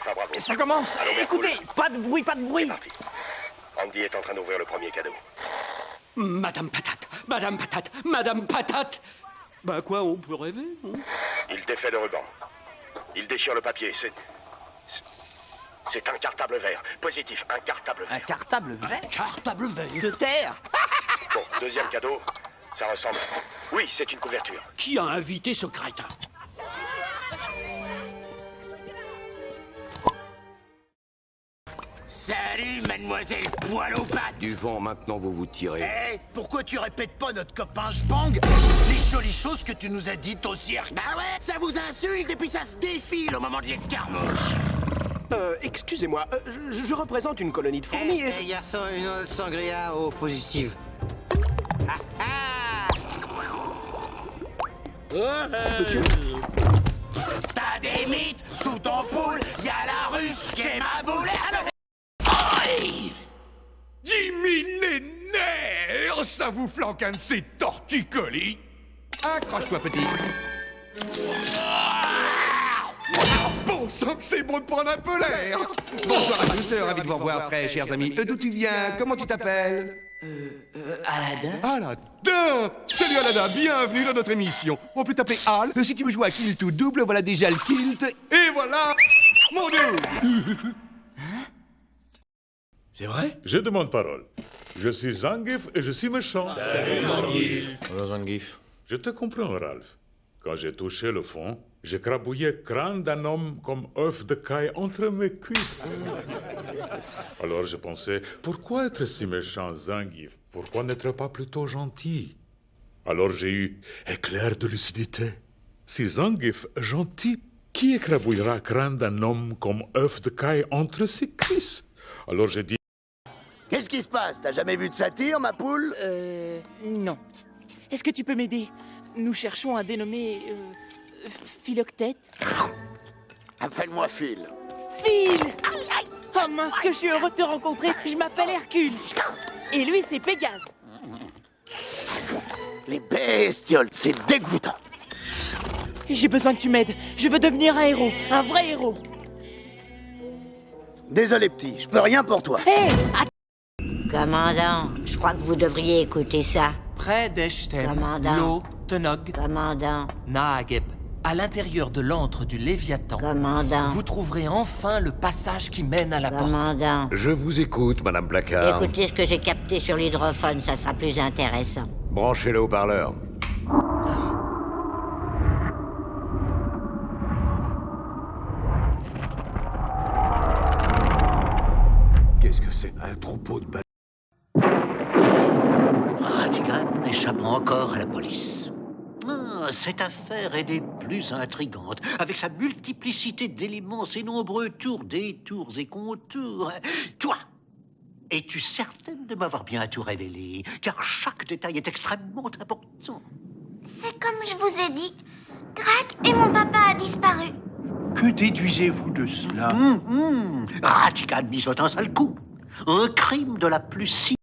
Alpha Bravo. Ça commence. Écoutez, pas de bruit, pas de C'est bruit. parti. Andy est en train d'ouvrir le premier cadeau. Madame Patate, Madame Patate, Madame Patate. Bah quoi, on peut rêver, hein? Il défait le ruban. Il déchire le papier. C'est un cartable vert. Positif, un cartable Un vert. cartable vert? Cartable vert. De terre? Bon, deuxième cadeau. Ça ressemble. Oui, c'est une couverture. Qui a invité ce crétin? Salut, mademoiselle poil aux pattes. Du vent, maintenant vous vous tirez. Eh, pourquoi tu répètes pas notre copain Jbang? Les jolies choses que tu nous as dites au cirque. Bah ouais, ça vous insulte et puis ça se défile au moment de l'escarmouche. Excusez-moi, je représente une colonie de fourmis et... Eh, garçon, une autre sangria au positive. Ah ah! Monsieur, T'as des mythes sous ton poule, y'a la ruche qui est ma boule. Alors... 10 millénaires, ça vous flanque un de ces torticolis. Accroche-toi, petit. Bon sang que c'est bon de prendre un peu l'air. Bonsoir à tous, ravi de vous revoir, très chers amis. D'où tu viens? Comment tu t'appelles? Aladdin? Aladdin! Salut Aladdin, bienvenue dans notre émission. On peut t'appeler Al. Si tu veux jouer à Kilt ou double, voilà déjà le Kilt. Et voilà mon double. c'est vrai? Je demande parole. Je suis Zangief et je suis méchant. Salut Zangief. Je te comprends, Ralph. Quand j'ai touché le fond, j'ai crabouillé crâne d'un homme comme œuf de caille entre mes cuisses. Alors je pensais, pourquoi être si méchant, Zangief? Pourquoi n'être pas plutôt gentil? Alors j'ai eu éclair de lucidité. Si Zangief est gentil, qui écrabouillera crâne d'un homme comme œuf de caille entre ses cuisses? Alors j'ai dit, Qu'est-ce qui se passe? T'as jamais vu de satire, ma poule? Non. Est-ce que tu peux m'aider? Nous cherchons un dénommé... Philoctète? Appelle-moi Phil. Phil! Oh mince, que je suis heureux de te rencontrer. Je m'appelle Hercule. Et lui, c'est Pégase. Les bestioles, c'est dégoûtant. J'ai besoin que tu m'aides. Je veux devenir un héros, un vrai héros. Désolé, petit, je peux rien pour toi. Hé! Commandant, je crois que vous devriez écouter ça. Près d'Eshtem, Commandant. Lo, Tenog, Commandant, Naageb, à l'intérieur de l'antre du Léviathan, commandant, vous trouverez enfin le passage qui mène à la porte. commandant. Je vous écoute, Madame Placard. Écoutez ce que j'ai capté sur l'hydrophone, ça sera plus intéressant. Branchez le haut-parleur. Qu'est-ce que c'est? Un troupeau de ballons? Ratigan échappe encore à la police. Cette affaire est des plus intrigantes, avec sa multiplicité d'éléments, ses nombreux tours, détours et contours. Toi, es-tu certaine de m'avoir bien tout révélé? Car chaque détail est extrêmement important. C'est comme je vous ai dit. Greg et mon papa a disparu. Que déduisez-vous de cela? Ratigan mise un sale coup. Un crime de la plus si...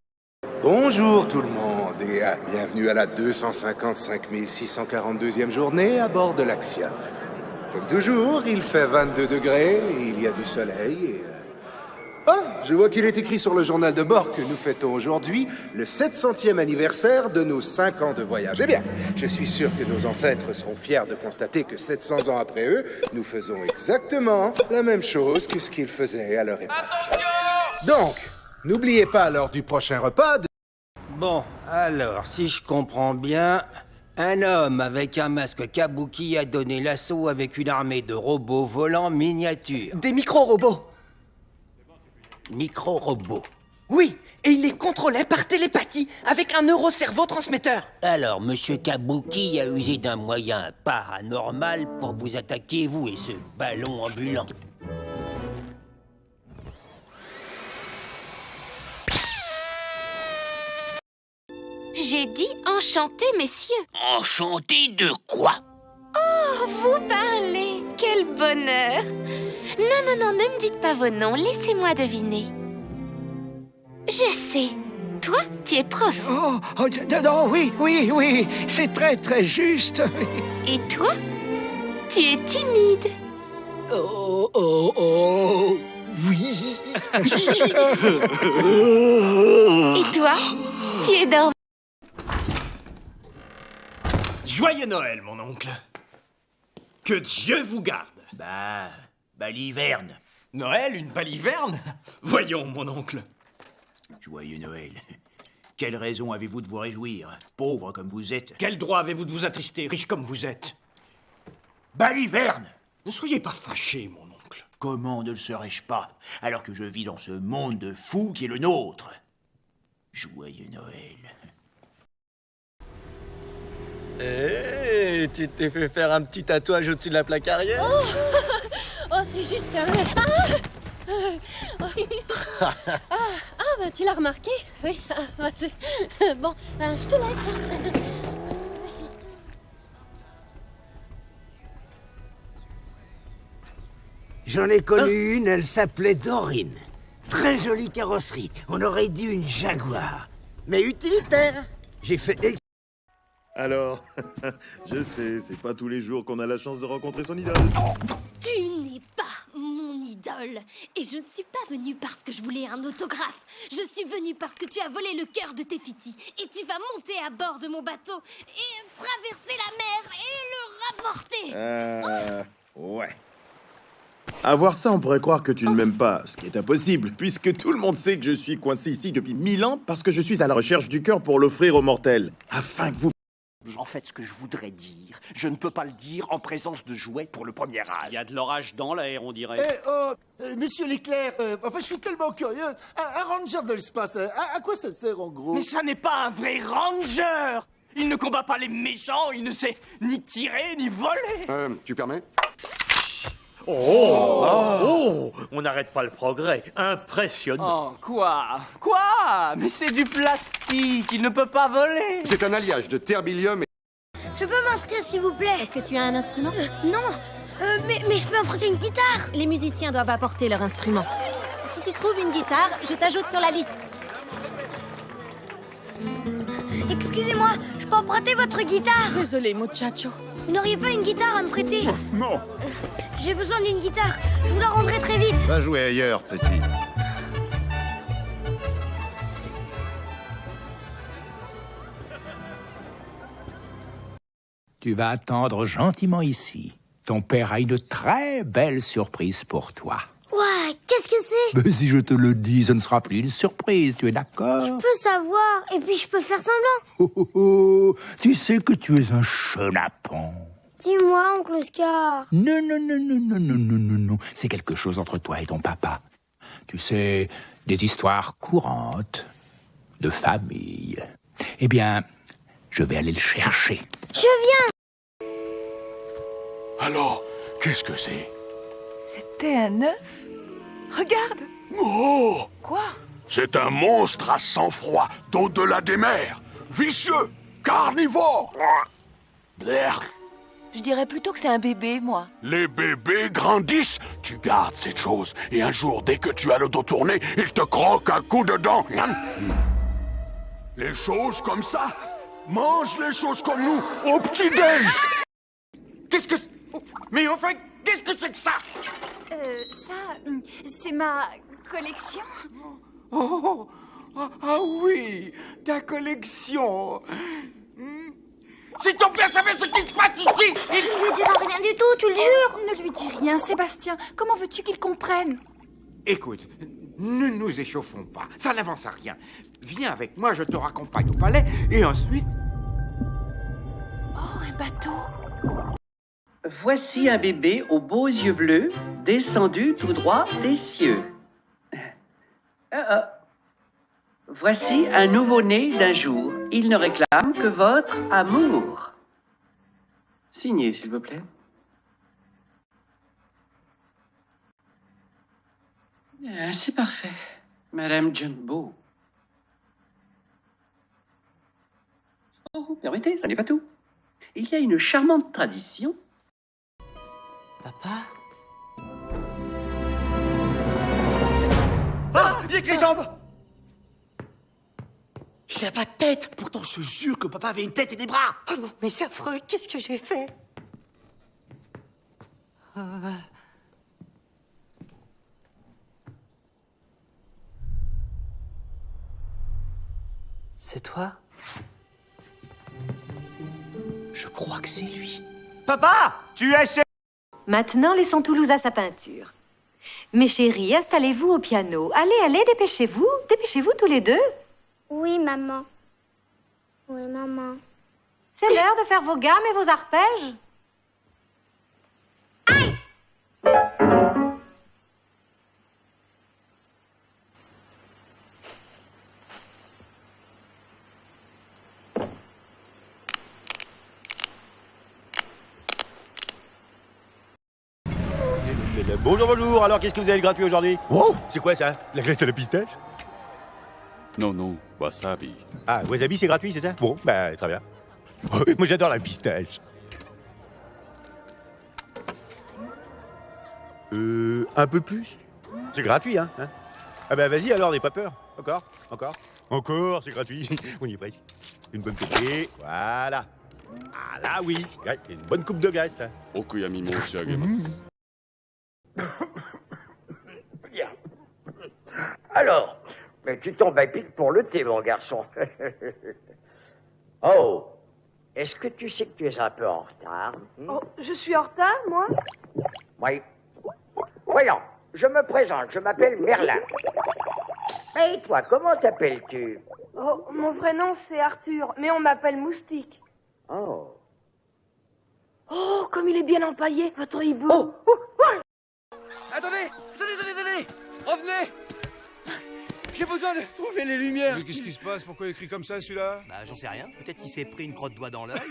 Bonjour tout le monde et bienvenue à la 255 642e journée à bord de l'Axia. Comme toujours, il fait 22 degrés et il y a du soleil et... Ah, je vois qu'il est écrit sur le journal de bord que nous fêtons aujourd'hui le 700e anniversaire de nos 5 ans de voyage. Eh bien, je suis sûr que nos ancêtres seront fiers de constater que 700 ans après eux, nous faisons exactement la même chose que ce qu'ils faisaient à leur époque. Donc, n'oubliez pas lors du prochain repas de... Bon, alors, si je comprends bien, un homme avec un masque kabuki a donné l'assaut avec une armée de robots volants miniatures. Des micro-robots. Micro-robots. Oui, et il les contrôlait par télépathie, avec un neurocerveau-transmetteur. Alors, Monsieur Kabuki a usé d'un moyen paranormal pour vous attaquer, vous et ce ballon ambulant. J'ai dit enchanté, messieurs. Enchanté de quoi? Oh, vous parlez. Quel bonheur. Non, ne me dites pas vos noms. Laissez-moi deviner. Je sais. Toi, tu es prof. Non, oui, c'est très juste. Et toi, tu es timide. Oh, oh, oh, oui. Et toi? Tu es dormi? Joyeux Noël, mon oncle. Que Dieu vous garde. Baliverne. Noël, une baliverne? Voyons, mon oncle. Joyeux Noël. Quelle raison avez-vous de vous réjouir, pauvre comme vous êtes? Quel droit avez-vous de vous attrister, riche comme vous êtes? Baliverne! Ne soyez pas fâché, mon oncle. Comment ne le serais-je pas, alors que je vis dans ce monde de fous qui est le nôtre? Joyeux Noël. Hé, tu t'es fait faire un petit tatouage au-dessus de la plaque arrière? Oh, c'est juste un... bah tu l'as remarqué? Oui. Bon, je te laisse. J'en ai connu une, elle s'appelait Dorine. Très jolie carrosserie, on aurait dit une Jaguar. Mais utilitaire. J'ai fait... Alors, je sais, c'est pas tous les jours qu'on a la chance de rencontrer son idole. Tu n'es pas mon idole. Et je ne suis pas venue parce que je voulais un autographe. Je suis venue parce que tu as volé le cœur de Tefiti. Et tu vas monter à bord de mon bateau et traverser la mer et le rapporter. Ouais. À voir ça, on pourrait croire que tu ne m'aimes pas, ce qui est impossible, puisque tout le monde sait que je suis coincé ici depuis 1000 ans parce que je suis à la recherche du cœur pour l'offrir aux mortels, afin que vous... En fait, ce que je voudrais dire, je ne peux pas le dire en présence de jouets pour le premier âge. Il y a de l'orage dans l'air, on dirait. Monsieur l'éclair, je suis tellement curieux. Un ranger de l'espace, à quoi ça sert en gros? Mais ça n'est pas un vrai ranger. Il ne combat pas les méchants, il ne sait ni tirer, ni voler. Tu permets? On n'arrête pas le progrès. Impressionnant. Oh, quoi? Quoi? Mais c'est du plastique, il ne peut pas voler. C'est un alliage de terbilium et... Je peux m'inscrire, s'il vous plaît? Est-ce que tu as un instrument? Non, mais je peux emprunter une guitare. Les musiciens doivent apporter leur instrument. Si tu trouves une guitare, je t'ajoute sur la liste. Excusez-moi, je peux emprunter votre guitare? Désolé, muchacho. Vous n'auriez pas une guitare à me prêter? Non. J'ai besoin d'une guitare. Je vous la rendrai très vite. Va jouer ailleurs, petit. Tu vas attendre gentiment ici. Ton père a une très belle surprise pour toi. Ouais, qu'est-ce que c'est? Mais si je te le dis, ce ne sera plus une surprise, tu es d'accord? Je peux savoir, et puis je peux faire semblant. Tu sais que tu es un chenapan. Dis-moi, oncle Oscar. Non. C'est quelque chose entre toi et ton papa. Tu sais, des histoires courantes, de famille. Eh bien, je vais aller le chercher. Je viens. Alors, qu'est-ce que c'est? C'était un œuf? Regarde! Oh! Quoi? C'est un monstre à sang-froid d'au-delà des mers. Vicieux, carnivore. Merde. Je dirais plutôt que c'est un bébé, moi. Les bébés grandissent. Tu gardes cette chose et un jour, dès que tu as le dos tourné, ils te croquent un coup de dent. Les choses comme ça, mange les choses comme nous au petit-déj. Qu'est-ce que... Mais enfin, qu'est-ce que c'est que ça? C'est ma collection. Ah oui, ta collection. Si ton père savait ce qui se passe ici, Je ne lui dirai rien du tout, tu le jures. Ne lui dis rien, Sébastien. Comment veux-tu qu'il comprenne? Écoute, ne nous échauffons pas, ça n'avance à rien. Viens avec moi, je te raccompagne au palais, et ensuite... Oh, un bateau. Voici un bébé aux beaux yeux bleus, descendu tout droit des cieux. Voici un nouveau-né d'un jour. Il ne réclame que votre amour. Signez, s'il vous plaît. C'est parfait. Madame Jumbo. Oh, permettez, ça n'est pas tout. Il y a une charmante tradition. Papa? Ah, il y a que les jambes! Il n'a pas de tête. Pourtant, je te jure que papa avait une tête et des bras. Oh non, mais c'est affreux. Qu'est-ce que j'ai fait? C'est toi? Je crois que c'est lui. Papa, tu es chez... Maintenant, laissons Toulouse à sa peinture. Mes chéris, installez-vous au piano. Allez, allez, dépêchez-vous. Dépêchez-vous tous les deux. Oui, maman. Oui, maman. C'est l'heure de faire vos gammes et vos arpèges. Bonjour, bonjour. Alors, qu'est-ce que vous avez de gratuit aujourd'hui? Oh, c'est quoi ça? La glace à la pistache? Non, non, wasabi. Ah, wasabi, c'est gratuit, c'est ça? Bon, bah, très bien. Moi, j'adore la pistache. Un peu plus? C'est gratuit, hein? Ah bah, vas-y, alors, n'aie pas peur. Encore, c'est gratuit. On y est presque. Une bonne coupe. Voilà. Ah, là, oui. Ouais, une bonne coupe de graisse, ça. Okuyami monshiagemasu. Bien. Alors, mais tu tombes à pic pour le thé, mon garçon. Oh, est-ce que tu sais que tu es un peu en retard? Oh, je suis en retard, moi? Oui. Voyons, je me présente, je m'appelle Merlin. Et toi, comment t'appelles-tu? Oh, mon vrai nom, c'est Arthur, mais on m'appelle Moustique. Oh. Oh, comme il est bien empaillé, votre hibou. Oh. Attendez, revenez. J'ai besoin de trouver les lumières. Mais qu'est-ce qui se passe? Pourquoi il écrit comme ça, celui-là? Bah, j'en sais rien. Peut-être qu'il s'est pris une crotte doigt dans l'œil.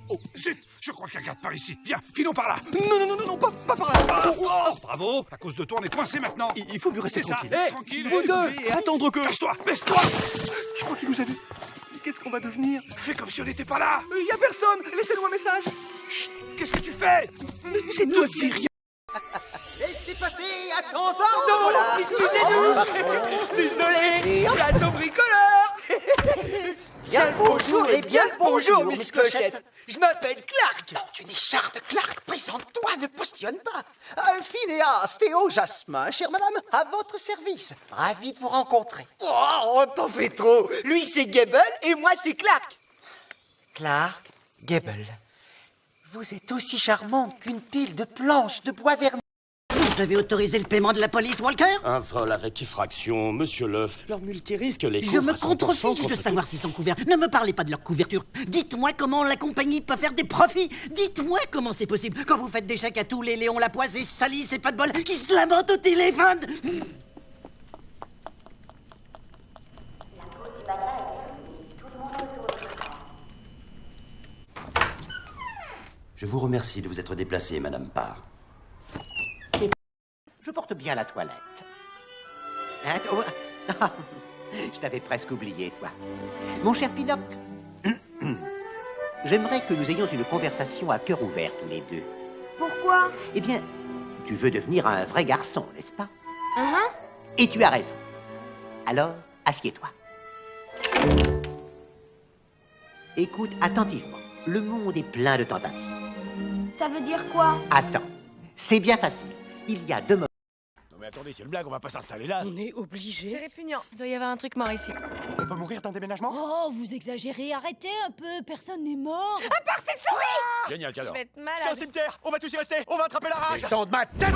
Oh, zut! Je crois qu'il y a un garde par ici. Viens, filons par là. Non, pas par là. Oh, bravo! À cause de toi, on est coincé maintenant. Il faut lui rester C'est ça. tranquille. Tranquille. Vous deux, et attendre que... Baisse-toi! Je crois qu'il nous a vu. Qu'est-ce qu'on va devenir? Fais comme si on n'était pas là. Il y a personne. Laissez-nous un message. Chut! Qu'est-ce que tu fais? C'est toi qui dis rien. Laissez passer, attention. Pardon, excusez-nous. Désolé. Et place au bricoleur. Bien le bonjour et bien le bonjour, Miss Clochette. Je m'appelle Clark. Non, tu n'es Charte Clark. Présente-toi, ne postillonne pas. Phineas, Théo, Jasmin, chère madame, à votre service. Ravi de vous rencontrer. Oh, t'en fais trop. Lui, c'est Gable et moi, c'est Clark. Clark, Gable, vous êtes aussi charmante qu'une pile de planches de bois vermeil. Vous avez autorisé le paiement de la police, Walker? Un vol avec effraction, monsieur Leuf. Leur multirisque les Je couvre me à 100% contrefiche de contre savoir s'ils sont couverts. Ne me parlez pas de leur couverture. Dites-moi comment la compagnie peut faire des profits. Dites-moi comment c'est possible quand vous faites des chèques à tous les Léons Lapoise et Sally, c'est pas de bol, qui se lamentent au téléphone. Je vous remercie de vous être déplacée, Madame Parr. Je porte bien la toilette. Hein, oh, ah, je t'avais presque oublié, toi. Mon cher Pinocchio, j'aimerais que nous ayons une conversation à cœur ouvert tous les deux. Pourquoi? Eh bien, tu veux devenir un vrai garçon, n'est-ce pas? Uh-huh. Et tu as raison. Alors, assieds-toi. Écoute attentivement. Le monde est plein de tentations. Ça veut dire quoi? Attends, c'est bien facile. Il y a deux moments. Non mais attendez, c'est une blague, on va pas s'installer là. On est obligé. C'est répugnant. Il doit y avoir un truc mort ici. On peut mourir d'un déménagement? Oh, vous exagérez, arrêtez un peu, personne n'est mort. À part cette souris! Génial, Je j'adore. vais être malade. C'est un cimetière, on va tous y rester, on va attraper la rage. Descends de ma tête!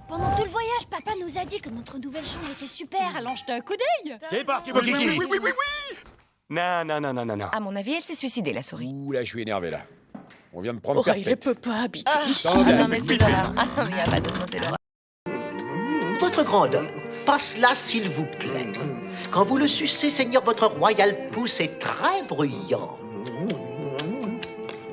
Pendant tout le voyage, papa nous a dit que notre nouvelle chambre était super, allons jeter un coup d'œil. C'est parti, mon kiki. Oui. Non. À mon avis, elle s'est suicidée, la souris. Ouh, là, je suis énervé, là. On vient de prendre Aurélie perpète. peut pas habiter ici. Attendez, Non, mais c'est l'horreur. Ah, il n'y a pas d'autre mot, c'est l'horreur. Votre grandeur, passe là, s'il vous plaît. Quand vous le sucez, Seigneur, votre royal pouce est très bruyant.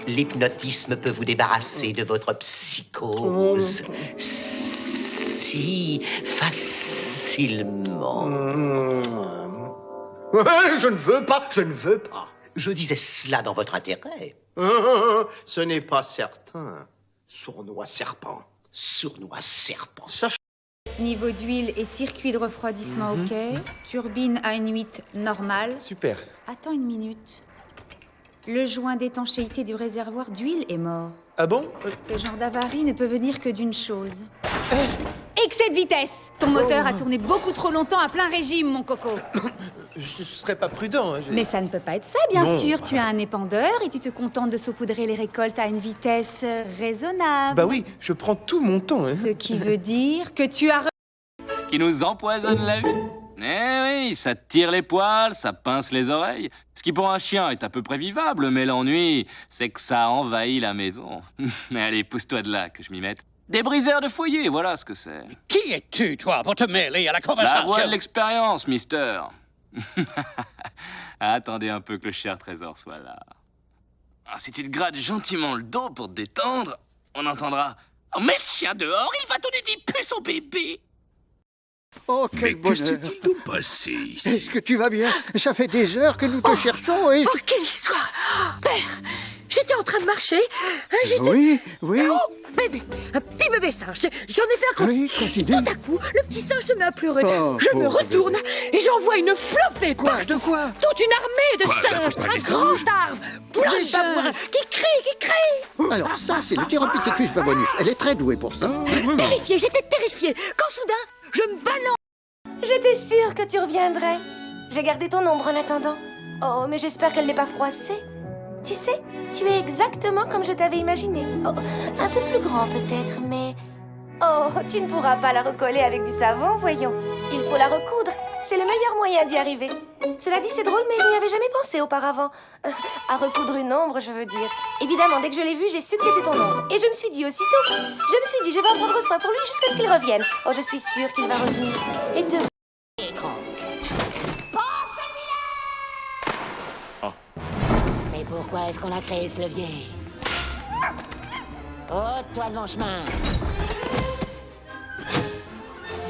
L'hypnotisme peut vous débarrasser de votre psychose si facilement. Je ne veux pas. Je disais cela dans votre intérêt. Ce n'est pas certain. Sournois serpent. Niveau d'huile et circuit de refroidissement OK. Turbine à une 8 normale. Super. Attends une minute. Le joint d'étanchéité du réservoir d'huile est mort. Ah bon? Ce genre d'avarie ne peut venir que d'une chose. Excès de vitesse. Ton moteur a tourné beaucoup trop longtemps à plein régime, mon coco. Ce serait pas prudent. Hein, Mais ça ne peut pas être ça, bien Non. sûr. Tu as un épandeur et tu te contentes de saupoudrer les récoltes à une vitesse raisonnable. Bah oui, je prends tout mon temps. Hein. Ce qui veut dire que tu as... Qui nous empoisonne la vie. Eh oui, ça te tire les poils, ça pince les oreilles. Ce qui pour un chien est à peu près vivable, mais l'ennui, c'est que ça envahit la maison. Allez, pousse-toi de là, que je m'y mette. Des briseurs de foyer, voilà ce que c'est. Qui es-tu, toi, pour te mêler à la La conversation? voix de l'expérience, mister. Attendez un peu que le cher trésor soit là. Ah, si tu te grattes gentiment le dos pour te détendre, on entendra... Oh, mets le chien dehors, il va donner des puces au bébé. Oh, quel bonheur. Que s'est-il donc passé ici? Est-ce que tu vas bien? Ça fait des heures que nous te cherchons et... Oh, quelle histoire! Père, j'étais en train de marcher. Hein, j'étais... Oui, oui. Oh, bébé, un petit bébé singe. J'en ai fait un grand. Oui, continue. Tout à coup, le petit singe se met à pleurer. Oh, je me pauvre retourne et j'en vois une flopée partout. De quoi? Toute une armée de Quoi, singes. quoi, Un des grand singes? arbre. Plein Des de babouins singes? qui crient. Alors ça, c'est le Théropithecus babonus. Elle est très douée pour ça. Terrifiée, j'étais terrifiée. Quand soudain, je me balance. J'étais sûre que tu reviendrais. J'ai gardé ton ombre en attendant. Oh, mais j'espère qu'elle n'est pas froissée. Tu sais, tu es exactement comme je t'avais imaginé. Oh, un peu plus grand peut-être, mais... Oh, tu ne pourras pas la recoller avec du savon, voyons. Il faut la recoudre. C'est le meilleur moyen d'y arriver. Cela dit, c'est drôle, mais je n'y avais jamais pensé auparavant. À recoudre une ombre, je veux dire. Évidemment, dès que je l'ai vu, j'ai su que c'était ton ombre. Et je me suis dit aussitôt, je vais en prendre soin pour lui jusqu'à ce qu'il revienne. Oh, je suis sûre qu'il va revenir. Et te... Mais pourquoi est-ce qu'on a créé ce levier? Ôte-toi de mon chemin.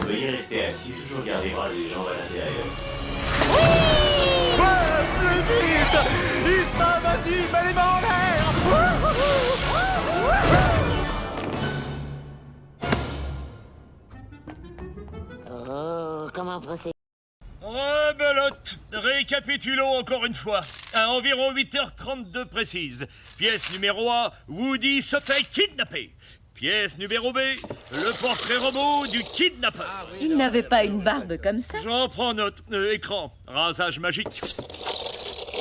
Veuillez rester assis, toujours garder les bras et les jambes à l'intérieur. Plus vite! Isma, vas-y, mets les mains en l'air! Oh, comment procéder? Rebelote. Récapitulons encore une fois. À environ 8h32 précise. Pièce numéro A, Woody se fait kidnapper. Pièce numéro B, le portrait robot du kidnappeur. Il n'avait pas une barbe comme ça. J'en prends note. Écran, rasage magique.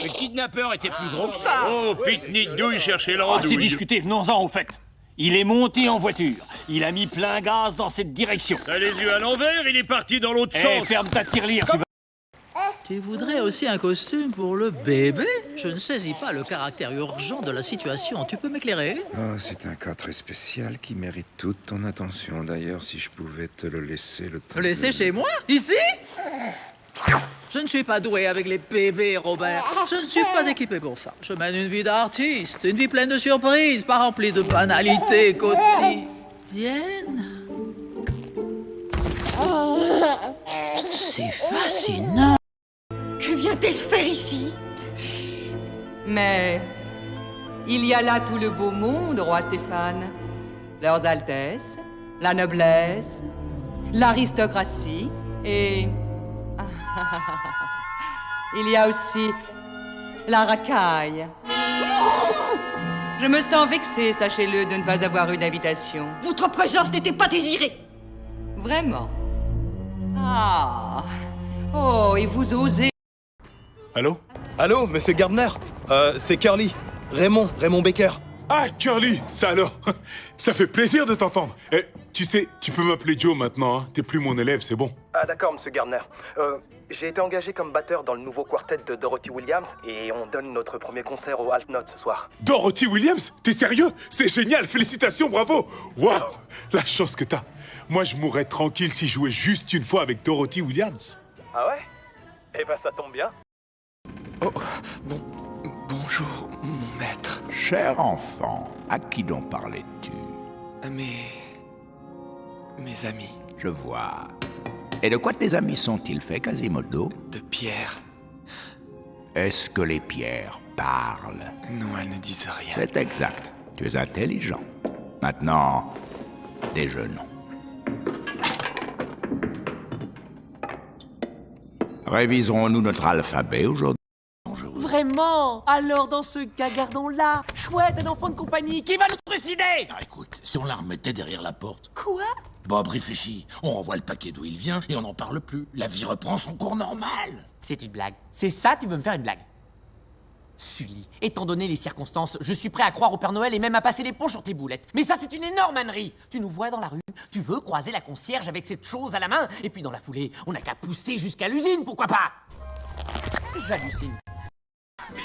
Le kidnappeur était plus gros que ça. Oh, pique-nique douille, cherchez Ah, l'andouille. c'est discuté, venons-en au fait. Il est monté en voiture. Il a mis plein gaz dans cette direction. T'as les yeux à l'envers, il est parti dans l'autre Eh, sens. ferme ta tirelire, tu vas... Tu voudrais aussi un costume pour le bébé? Je ne saisis pas le caractère urgent de la situation. Tu peux m'éclairer? Oh, c'est un cas très spécial qui mérite toute ton attention. D'ailleurs, si je pouvais te le laisser le temps. Me laisser chez moi? Ici? Je ne suis pas doué avec les bébés, Robert. Je ne suis pas équipé pour ça. Je mène une vie d'artiste, une vie pleine de surprises, pas remplie de banalités quotidiennes. C'est fascinant. Que vient-elle faire ici? Mais il y a là tout le beau monde, roi Stéphane. Leurs Altesses, la noblesse, l'aristocratie et... il y a aussi la racaille. Je me sens vexée, sachez-le, de ne pas avoir eu d'invitation. Votre présence n'était pas désirée. Vraiment? Ah. Oh, et vous osez... Allô? Allô, monsieur Gardner? C'est Curly. Raymond Baker. Ah, Curly, ça alors? Ça fait plaisir de t'entendre. Eh, tu sais, tu peux m'appeler Joe maintenant, hein. T'es plus mon élève, c'est bon. Ah d'accord, monsieur Gardner. J'ai été engagé comme batteur dans le nouveau quartet de Dorothy Williams et on donne notre premier concert au Alt Note ce soir. Dorothy Williams? T'es sérieux? C'est génial, félicitations, bravo! Waouh! La chance que t'as. Moi, je mourrais tranquille si je jouais juste une fois avec Dorothy Williams. Ah ouais? Eh ben ça tombe bien. Oh, bonjour, mon maître. Cher enfant, à qui donc parlais-tu? Mes amis. Je vois. Et de quoi tes amis sont-ils faits, Quasimodo? De pierre. Est-ce que les pierres parlent? Non, elles ne disent rien. C'est exact. Tu es intelligent. Maintenant, déjeunons. Réviserons-nous notre alphabet aujourd'hui? Vraiment? Alors, dans ce cas, gardons-la. Chouette, un enfant de compagnie qui va nous trucider. Ah, écoute, si on la remettait derrière la porte. Quoi? Bob réfléchit. On renvoie le paquet d'où il vient et on n'en parle plus. La vie reprend son cours normal. C'est une blague. C'est ça, tu veux me faire une blague? Sully, étant donné les circonstances, je suis prêt à croire au Père Noël et même à passer les ponts sur tes boulettes. Mais ça, c'est une énorme ânerie. Tu nous vois dans la rue, tu veux croiser la concierge avec cette chose à la main, et puis dans la foulée, on n'a qu'à pousser jusqu'à l'usine, pourquoi pas? J'hallucine.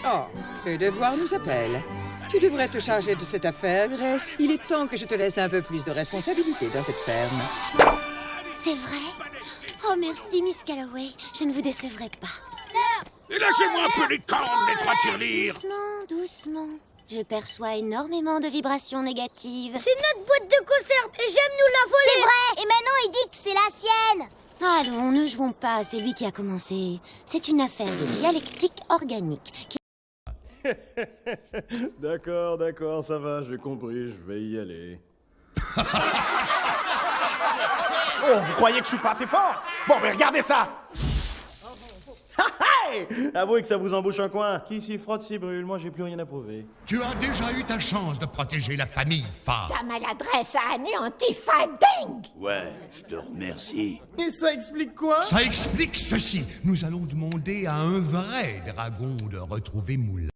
Oh, le devoir nous appelle. Tu devrais te charger de cette affaire, Grace. Il est temps que je te laisse un peu plus de responsabilité dans cette ferme. C'est vrai? Oh, merci, Miss Calloway. Je ne vous décevrai pas. Et lâchez-moi un peu les cornes, les trois tirelires. Doucement, doucement. Je perçois énormément de vibrations négatives. C'est notre boîte de conserve et j'aime nous la voler. C'est vrai. Et maintenant, il dit que c'est la sienne. Allons, ne jouons pas, c'est lui qui a commencé. C'est une affaire de dialectique organique. D'accord, ça va, j'ai compris, je vais y aller. Oh, vous croyez que je suis pas assez fort? Bon, mais regardez ça! Avouez que ça vous embouche un coin. Qui s'y frotte s'y brûle, moi j'ai plus rien à prouver. Tu as déjà eu ta chance de protéger la famille Fa. Ta maladresse a anéanti Fading. Ouais, je te remercie. Et ça explique quoi? Ça explique ceci. Nous allons demander à un vrai dragon de retrouver Moulin.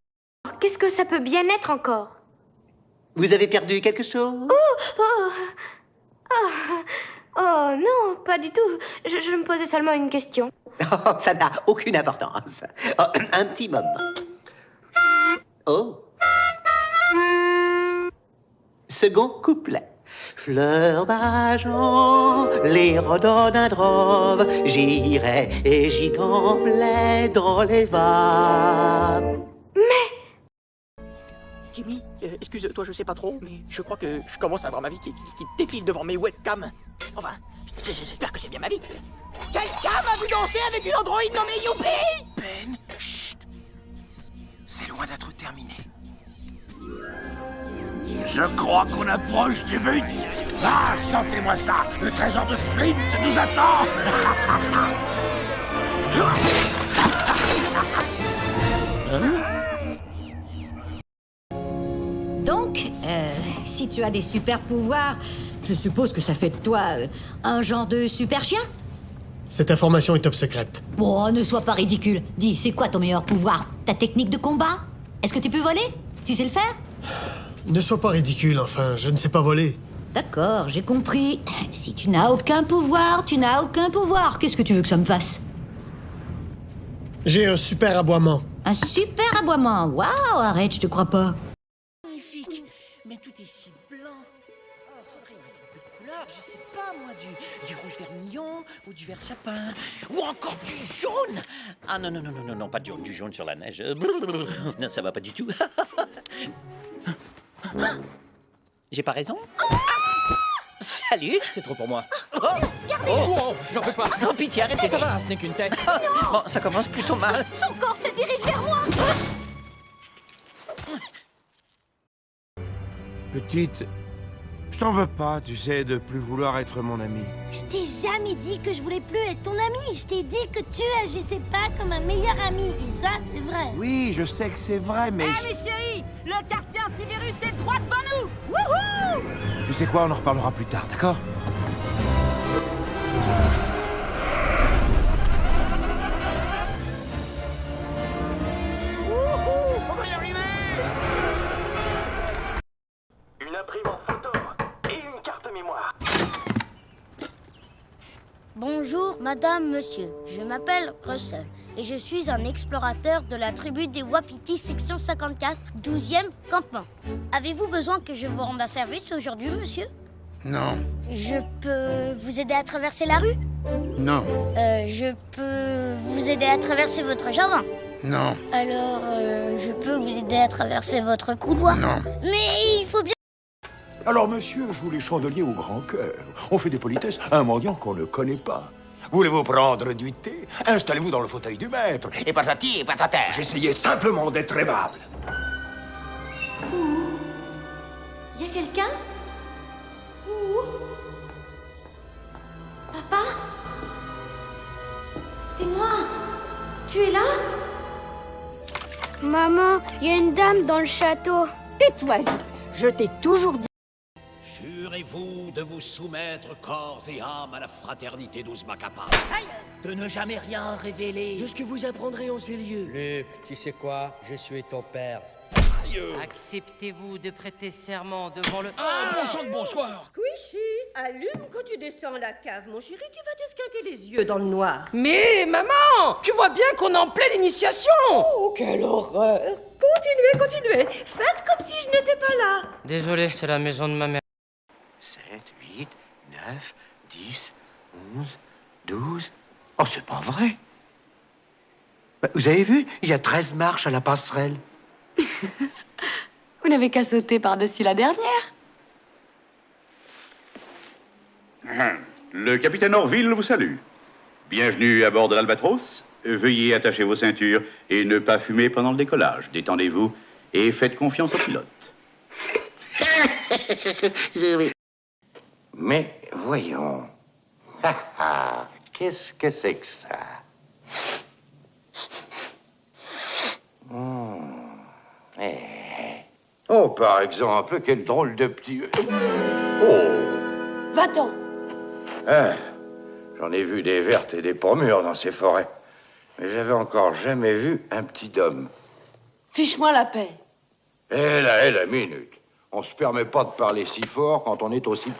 Qu'est-ce que ça peut bien être encore? Vous avez perdu quelque chose? Oh non, pas du tout. Je me posais seulement une question. Oh, ça n'a aucune importance. Oh, un petit moment. Oh. Second couplet. Fleurs d'argent, les rhododendrons, j'irai et j'y gamblais dans les vagues. Jimmy, excuse-toi, je sais pas trop, mais je crois que je commence à avoir ma vie qui défile devant mes webcams. Enfin, j'espère que c'est bien ma vie. Quelqu'un m'a vu danser avec une androïde nommée Youpi! Ben, chut. C'est loin d'être terminé. Je crois qu'on approche du but. Ah, sentez-moi ça. Le trésor de Flint nous attend. Donc, si tu as des super pouvoirs, je suppose que ça fait de toi un genre de super chien? Cette information est top secrète. Bon, ne sois pas ridicule. Dis, c'est quoi ton meilleur pouvoir? Ta technique de combat? Est-ce que tu peux voler? Tu sais le faire? Ne sois pas ridicule, enfin, je ne sais pas voler. D'accord, j'ai compris. Si tu n'as aucun pouvoir, tu n'as aucun pouvoir. Qu'est-ce que tu veux que ça me fasse? J'ai un super aboiement. Un super aboiement? Waouh, arrête, je te crois pas. Magnifique, mais tout est si blanc. Oh, faudrait mettre un peu de couleur, je sais pas moi, du rouge vermillon, ou du vert sapin, ou encore du jaune. Ah non, pas du jaune sur la neige. Non, ça va pas du tout. J'ai pas raison? Salut! C'est trop pour moi. Oh, j'en peux pas. Non, pitié, arrêtez. Ça va, ce n'est qu'une tête. Bon, ça commence plutôt mal. Son corps se dirige vers moi. Petite, je t'en veux pas, tu sais, de plus vouloir être mon ami. Je t'ai jamais dit que je voulais plus être ton ami. Je t'ai dit que tu agissais pas comme un meilleur ami. Et ça, c'est vrai. Oui, je sais que c'est vrai, mais... mes chéris, le quartier antivirus est droit devant nous. Wouhou! Tu sais quoi, on en reparlera plus tard, d'accord? Wouhou! On va y arriver! Une imprimante photo et une carte mémoire. Bonjour, madame, monsieur. Je m'appelle Russell et je suis un explorateur de la tribu des Wapiti, section 54, 12e campement. Avez-vous besoin que je vous rende un service aujourd'hui, monsieur? Non. Je peux vous aider à traverser la rue? Non. Je peux vous aider à traverser votre jardin? Non. Alors, je peux vous aider à traverser votre couloir? Non. Mais il faut bien... Alors, monsieur joue les chandeliers au grand cœur. On fait des politesses à un mendiant qu'on ne connaît pas. Voulez-vous prendre du thé? Installez-vous dans le fauteuil du maître. Et patati et patata. J'essayais simplement d'être aimable. Y a quelqu'un? Où? Papa? C'est moi. Tu es là? Maman, il y a une dame dans le château. Tais-toi, je t'ai toujours dit. Jurez-vous de vous soumettre corps et âme à la fraternité d'Ouzma Kappa. De ne jamais rien révéler. De ce que vous apprendrez en ces lieux. Luke, tu sais quoi? Je suis ton père. Acceptez-vous de prêter serment devant le... bon sang de bonsoir! Squishy, allume quand tu descends la cave, mon chéri, tu vas t'esquinter les yeux dans le noir. Mais maman, tu vois bien qu'on est en pleine initiation. Oh, quelle horreur! Continuez, faites comme si je n'étais pas là. Désolé, c'est la maison de ma mère. 7, 8, 9, 10, 11, 12... Oh, c'est pas vrai. Vous avez vu? Il y a 13 marches à la passerelle. Vous n'avez qu'à sauter par-dessus la dernière. Le capitaine Orville vous salue. Bienvenue à bord de l'Albatros. Veuillez attacher vos ceintures et ne pas fumer pendant le décollage. Détendez-vous et faites confiance au pilote. Mais voyons. Qu'est-ce que c'est que ça? Oh, par exemple, quel drôle de petit... Oh! Va-t'en. J'en ai vu des vertes et des pommures dans ces forêts. Mais j'avais encore jamais vu un petit homme. Fiche-moi la paix. Eh la minute. On se permet pas de parler si fort quand on est aussi...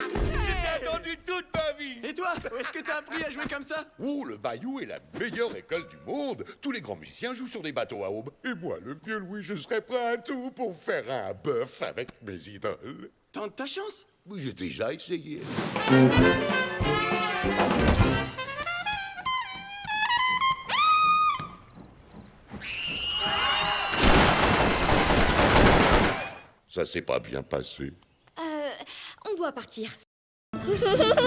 J'ai attendu toute ma vie. Et toi, où est-ce que t'as appris à jouer comme ça? Oh, le Bayou est la meilleure école du monde. Tous les grands musiciens jouent sur des bateaux à aube. Et moi, le vieux Louis, je serais prêt à tout pour faire un bœuf avec mes idoles. Tente ta chance. J'ai déjà essayé. Ça s'est pas bien passé. On doit partir.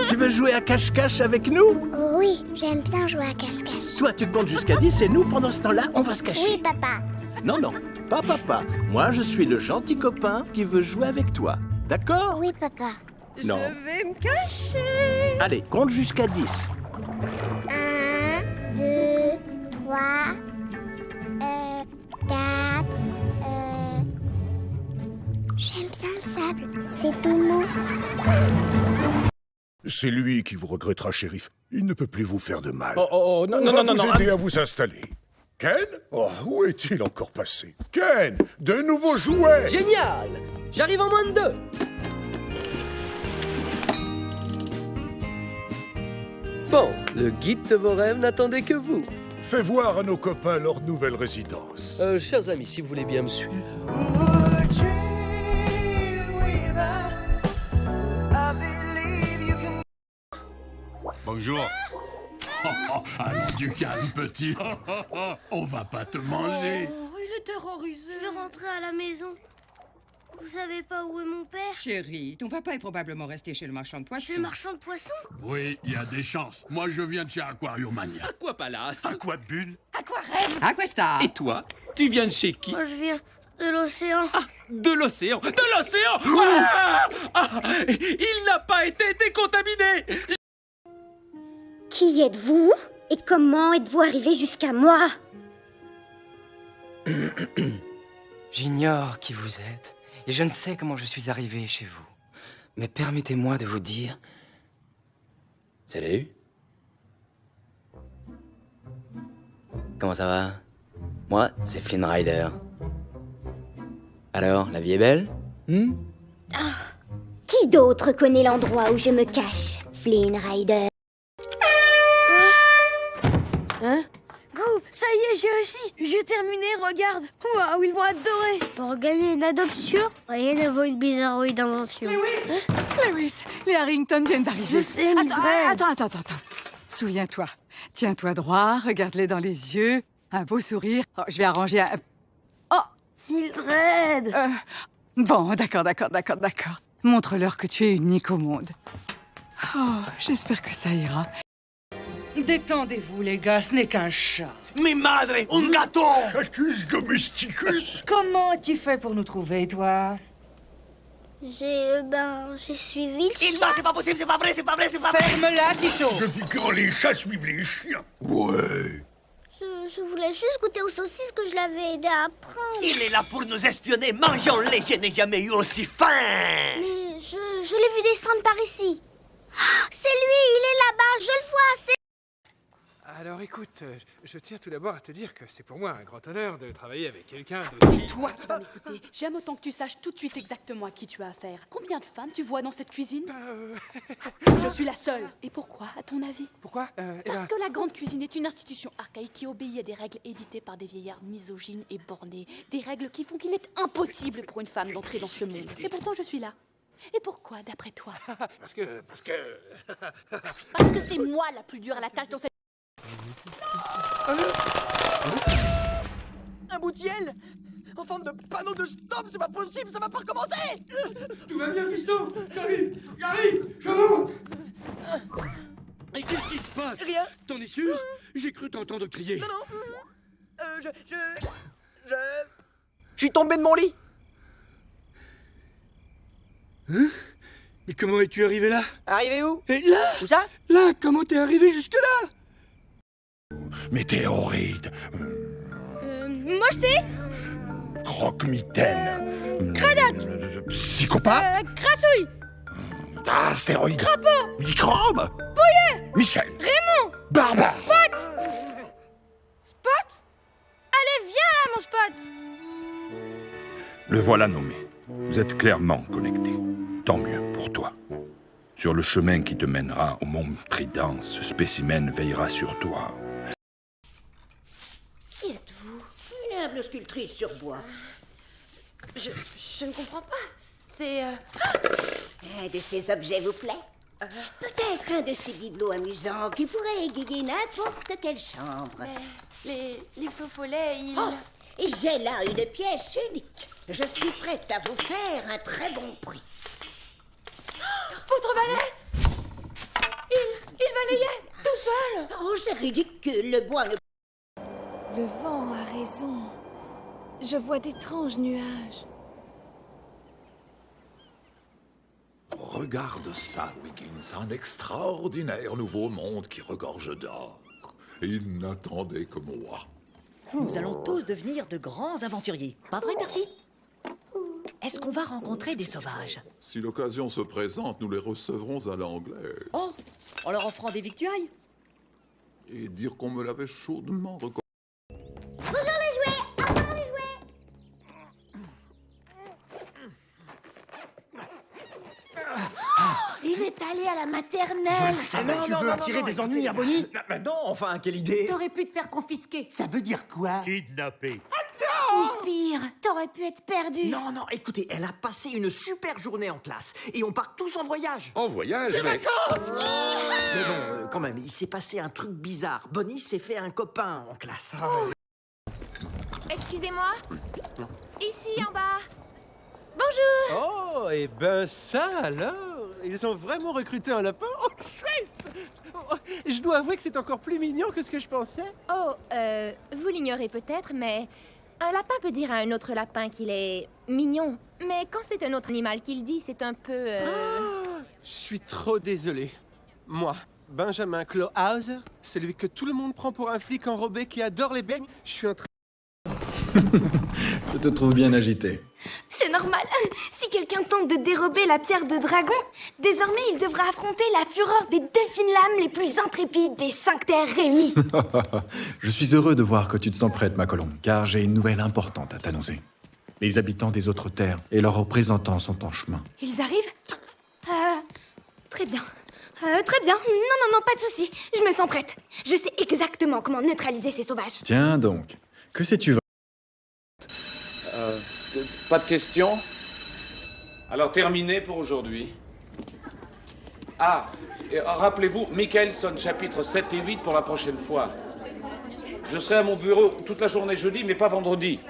Tu veux jouer à cache-cache avec nous? Oh oui, j'aime bien jouer à cache-cache. Toi, tu comptes jusqu'à 10 et nous, pendant ce temps-là, on va se cacher. Oui, papa. Non, pas papa. Moi, je suis le gentil copain qui veut jouer avec toi. D'accord? Oui, papa. Non. Je vais me cacher. Allez, compte jusqu'à 10. 1, 2, 3, 4... J'aime bien le sable, c'est tout mou. C'est lui qui vous regrettera, shérif. Il ne peut plus vous faire de mal. Oh, non, On va vous aider à vous installer. Ken? Oh, où est-il encore passé? Ken, de nouveaux jouets! Génial! J'arrive en moins de 2. Bon, le guide de vos rêves n'attendait que vous. Fais voir à nos copains leur nouvelle résidence. Chers amis, si vous voulez bien me suivre. Bonjour. Alors du calme, petit. On va pas te manger. Oh, il est terrorisé. Je veux rentrer à la maison. Vous savez pas où est mon père? Chérie, ton papa est probablement resté chez le marchand de poissons. Chez le marchand de poissons? Oui, il y a des chances. Moi, je viens de chez Aquariumania. Aquapalace. Aquabulle. Aquarelle. Aquastar. Et toi, tu viens de chez qui? Moi, je viens de l'océan. Ah, de l'océan. De l'océan! Il n'a pas été décontaminé. Qui êtes-vous? Et comment êtes-vous arrivé jusqu'à moi? J'ignore qui vous êtes, et je ne sais comment je suis arrivé chez vous. Mais permettez-moi de vous dire... Salut. Comment ça va? Moi, c'est Flynn Rider. Alors, la vie est belle? Qui d'autre connaît l'endroit où je me cache? Flynn Rider. Hein? Go, ça y est, j'ai réussi. J'ai terminé, regarde. Waouh, ils vont adorer. Pour gagner une adoption, rien ne vaut une bizarroïde invention. Lewis, les Harrington viennent d'arriver. Je sais, Attends. Souviens-toi. Tiens-toi droit, regarde-les dans les yeux. Un beau sourire. Oh, je vais arranger un... Oh, Mildred. Bon, d'accord. Montre-leur que tu es unique au monde. Oh, j'espère que ça ira. Détendez-vous, les gars, ce n'est qu'un chat. Mi madre, un gâteau! Cacus domesticus! Comment as-tu fait pour nous trouver, toi? J'ai suivi le chat. C'est pas possible, c'est pas vrai. Ferme-la, Tito. Depuis quand les chats suivent les chiens? Ouais. Je voulais juste goûter aux saucisses que je l'avais aidé à prendre. Il est là pour nous espionner. Mangeons-les, je n'ai jamais eu aussi faim. Mais je Je l'ai vu descendre par ici. Oh, c'est lui, il est là-bas, je le vois, c'est... Alors écoute, je tiens tout d'abord à te dire que c'est pour moi un grand honneur de travailler avec quelqu'un d'aussi... Toi qui vas m'écouter, j'aime autant que tu saches tout de suite exactement à qui tu as affaire. Combien de femmes tu vois dans cette cuisine? Je suis la seule. Et pourquoi, à ton avis? Pourquoi Parce que la grande cuisine est une institution archaïque qui obéit à des règles éditées par des vieillards misogynes et bornés. Des règles qui font qu'il est impossible pour une femme d'entrer dans ce monde. Et pourtant, je suis là. Et pourquoi, d'après toi? Parce que... Parce que c'est moi la plus dure à la tâche dans cette... Un bout de ciel en forme de panneau de stop, c'est pas possible, ça va pas recommencer. Tout va bien, fiston. J'arrive, je monte. Et qu'est-ce qui se passe? Rien. T'en es sûr? J'ai cru t'entendre crier. Non, je suis tombé de mon lit. Hein? Mais comment es-tu arrivé là? Arrivé où? Et là? Où ça? Là, comment t'es arrivé jusque-là? Météorite, Mocheté. croque-mitaine, Cradoc. psychopathe, Grassouille. astéroïde, Crapaud. microbe, Pouillet. Michel, Raymond. barbare. Spot. Spot. Allez, viens là, mon Spot. Le voilà nommé. Vous êtes clairement connecté. Tant mieux pour toi. Sur le chemin qui te mènera au mont Trident, ce spécimen veillera sur toi. Qui êtes-vous? Une humble sculptrice sur bois. Je ne comprends pas. C'est... Un de ces objets vous plaît? Peut-être un de ces bibelots amusants qui pourrait égayer n'importe quelle chambre. Les faux follets, ils... Oh, et j'ai là une pièce unique. Je suis prête à vous faire un très bon prix. Votre valet! Il balayait tout seul! Oh, c'est ridicule, le bois ne... Le vent a raison. Je vois d'étranges nuages. Regarde ça, Wiggins, un extraordinaire nouveau monde qui regorge d'or. Il n'attendait que moi. Nous allons tous devenir de grands aventuriers. Pas vrai, Percy? Est-ce qu'on va rencontrer des sauvages? Si l'occasion se présente, nous les recevrons à l'anglaise. Oh, en leur offrant des victuailles? Et dire qu'on me l'avait chaudement recommandé. Bonjour les jouets. Encore les jouets. Il est allé à la maternelle. Je le savais, tu veux attirer des ennuis à Bonnie? Non, enfin, quelle idée. T'aurais pu te faire confisquer. Ça veut dire quoi? Kidnappé. Ou pire, t'aurais pu être perdu. Non, écoutez, elle a passé une super journée en classe. Et on part tous en voyage. En voyage, Des mec. vacances. Mais bon, quand même, il s'est passé un truc bizarre. Bonnie s'est fait un copain en classe. Excusez-moi. Ici, en bas. Bonjour. Oh, et ben ça alors. Ils ont vraiment recruté un lapin. Oh, chouette. Oh, je dois avouer que c'est encore plus mignon que ce que je pensais. Oh, vous l'ignorez peut-être, mais un lapin peut dire à un autre lapin qu'il est mignon. Mais quand c'est un autre animal qui le dit, c'est un peu... Je suis trop désolé. Moi, Benjamin Clawhauser, celui que tout le monde prend pour un flic enrobé qui adore les beignes, je suis en train... Je te trouve bien agité. C'est normal. Si quelqu'un tente de dérober la pierre de dragon, désormais il devra affronter la fureur des 2 fines lames les plus intrépides des 5 terres réunies. Je suis heureux de voir que tu te sens prête, ma colombe, car j'ai une nouvelle importante à t'annoncer. Les habitants des autres terres et leurs représentants sont en chemin. Ils arrivent? Très bien. Très bien. Non, pas de souci. Je me sens prête. Je sais exactement comment neutraliser ces sauvages. Tiens donc, que sais-tu? Pas de questions? Alors terminé pour aujourd'hui. Ah, et rappelez-vous, Michelson, chapitres 7 et 8 pour la prochaine fois. Je serai à mon bureau toute la journée jeudi, mais pas vendredi.